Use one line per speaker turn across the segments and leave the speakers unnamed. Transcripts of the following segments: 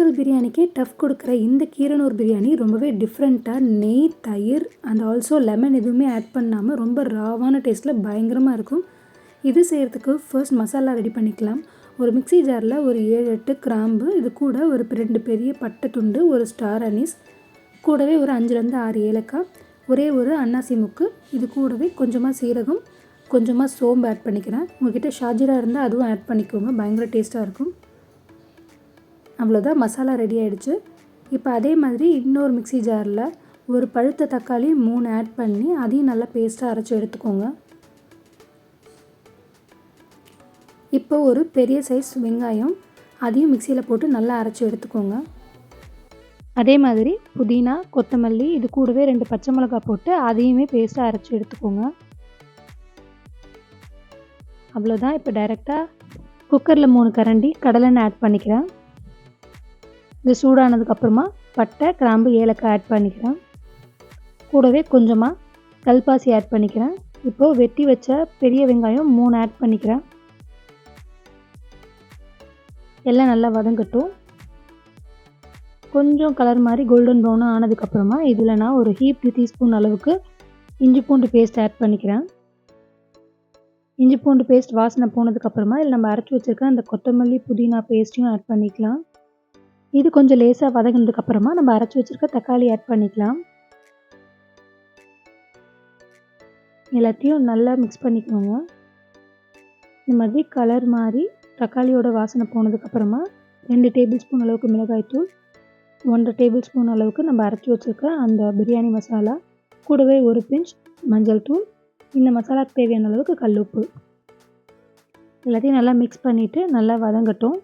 Typical பிரியாணிக்கே tough கொடுக்குற இந்த கீரனூர் பிரியாணி ரொம்பவே டிஃப்ரெண்ட்டாக நெய், தயிர் அண்ட் ஆல்சோ லெமன் எதுவுமே ஆட் பண்ணாமல் ரொம்ப ராவான டேஸ்ட்டில் பயங்கரமாக இருக்கும். இது செய்கிறதுக்கு ஃபர்ஸ்ட் மசாலா ரெடி பண்ணிக்கலாம். ஒரு மிக்ஸி ஜாரில் ஒரு 7-8 கிராம்பு, இது கூட ஒரு 2 பெரிய பட்டை துண்டு, ஒரு ஸ்டார் அனீஸ், கூடவே ஒரு 5-6 ஏலக்காய், ஒரே ஒரு அன்னாசி முக்கு, இது கூடவே கொஞ்சமாக சீரகம், கொஞ்சமாக சோம்பு ஆட் பண்ணிக்கிறேன். உங்கள்கிட்ட ஷாஜிரா இருந்தால் அதுவும் ஆட் பண்ணிக்கோங்க, பயங்கர டேஸ்ட்டாக இருக்கும். அவ்வளோதான், மசாலா ரெடி ஆகிடுச்சு. இப்போ அதே மாதிரி இன்னொரு மிக்ஸி ஜாரில் ஒரு பழுத்த தக்காளி 3 ஆட் பண்ணி அதையும் நல்லா பேஸ்ட்டாக அரைச்சி எடுத்துக்கோங்க. இப்போ ஒரு பெரிய சைஸ் வெங்காயம், அதையும் மிக்சியில் போட்டு நல்லா அரைச்சி எடுத்துக்கோங்க. அதே மாதிரி புதினா, கொத்தமல்லி, இது கூடவே 2 பச்சை மிளகாய் போட்டு அதையுமே பேஸ்ட்டாக அரைச்சி எடுத்துக்கோங்க. அவ்வளோதான். இப்போ டைரெக்டாக குக்கரில் 3 கரண்டி கடலெண்ணெய் ஆட் பண்ணிக்கிறேன். இது சூடானதுக்கப்புறமா பட்டை, கிராம்பு, ஏலக்காய் ஆட் பண்ணிக்கிறேன். கூடவே கொஞ்சமாக கல்பாசி ஆட் பண்ணிக்கிறேன். இப்போது வெட்டி வச்ச பெரிய வெங்காயம் 3 ஆட் பண்ணிக்கிறேன். எல்லாம் நல்லா வதங்கட்டும். கொஞ்சம் கலர் மாதிரி கோல்டன் ப்ரௌனாக ஆனதுக்கப்புறமா இதில் நான் ஒரு ஹீப்டு டீஸ்பூன் அளவுக்கு இஞ்சி பூண்டு பேஸ்ட் ஆட் பண்ணிக்கிறேன். இஞ்சி பூண்டு பேஸ்ட் வாசனை போனதுக்கப்புறமா இதில் நம்ம அரைச்சி வச்சுருக்க அந்த கொத்தமல்லி, புதினா பேஸ்ட்டையும் ஆட் பண்ணிக்கலாம். இது கொஞ்சம் லேசாக வதங்கினதுக்கப்புறமா நம்ம அரைச்சி வச்சுருக்க தக்காளி ஆட் பண்ணிக்கலாம். எல்லாத்தையும் நல்லா மிக்ஸ் பண்ணிக்கோங்க. இந்த மாதிரி கலர் மாதிரி தக்காளியோட வாசனை போனதுக்கப்புறமா 2 டேபிள் ஸ்பூன் அளவுக்கு மிளகாய்த்தூள், 1 டேபிள் ஸ்பூன் அளவுக்கு நம்ம அரைச்சி வச்சுருக்க அந்த பிரியாணி மசாலா, கூடவே ஒரு பிஞ்ச் மஞ்சள் தூள், இந்த மசாலாவுக்கு தேவையான அளவுக்கு கல்லுப்பு, எல்லாத்தையும் நல்லா மிக்ஸ் பண்ணிவிட்டு நல்லா வதங்கட்டும்.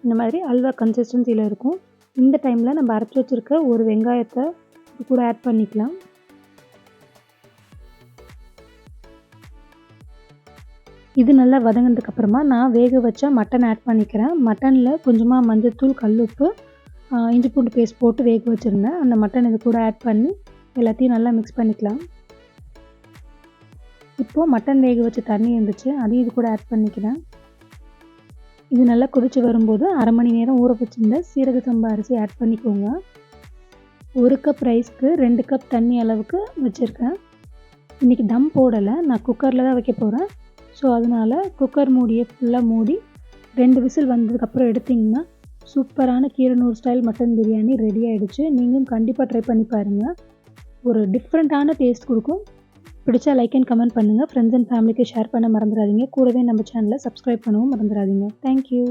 இந்த மாதிரி அல்வா கன்சிஸ்டன்சியில் இருக்கும். இந்த டைமில் நம்ம அரைச்சி வச்சுருக்க ஒரு வெங்காயத்தை இது கூட ஆட் பண்ணிக்கலாம். இது நல்லா வதங்கினதுக்கப்புறமா நான் வேக வச்ச மட்டன் ஆட் பண்ணிக்கிறேன். மட்டனில் கொஞ்சமாக மஞ்சள்தூள், கல்லுப்பு, இஞ்சி பூண்டு பேஸ்ட் போட்டு வேக வச்சுருந்தேன். அந்த மட்டன் இது கூட ஆட் பண்ணி எல்லாத்தையும் நல்லா மிக்ஸ் பண்ணிக்கலாம். இப்போது மட்டன் வேக வச்ச தண்ணி இருந்துச்சு, அதையும் இது கூட ஆட் பண்ணிக்கிறேன். இது நல்லா கொதித்து வரும்போது 1/2 மணி நேரம் ஊற வச்சுருந்த சீரக சம்பா அரிசி ஆட் பண்ணிக்கோங்க. 1 கப் ரைஸ்க்கு 2 கப் தண்ணி அளவுக்கு வச்சுருக்கேன். இன்றைக்கி தம் போடலை, நான் குக்கரில் தான் வைக்க போகிறேன். ஸோ அதனால் குக்கர் மூடியை ஃபுல்லாக மூடி 2 விசில் வந்ததுக்கப்புறம் எடுத்திங்கன்னா சூப்பரான Keeranur style mutton biryani ready ஆகிடுச்சு. நீங்களும் கண்டிப்பாக ட்ரை பண்ணி பாருங்கள். ஒரு டிஃப்ரெண்ட்டான டேஸ்ட் கொடுக்கும். பிடிச்சா லைக் அண்ட் கமெண்ட் பண்ணுங்கள். ஃப்ரெண்ட்ஸ் அண்ட் ஃபேமிலிக்கு ஷேர் பண்ண மறந்துடாதீங்க. கூடவே நம்ம சேனலை சப்ஸ்கிரைப் பண்ணவும் மறந்துடாதீங்க. தேங்க்யூ.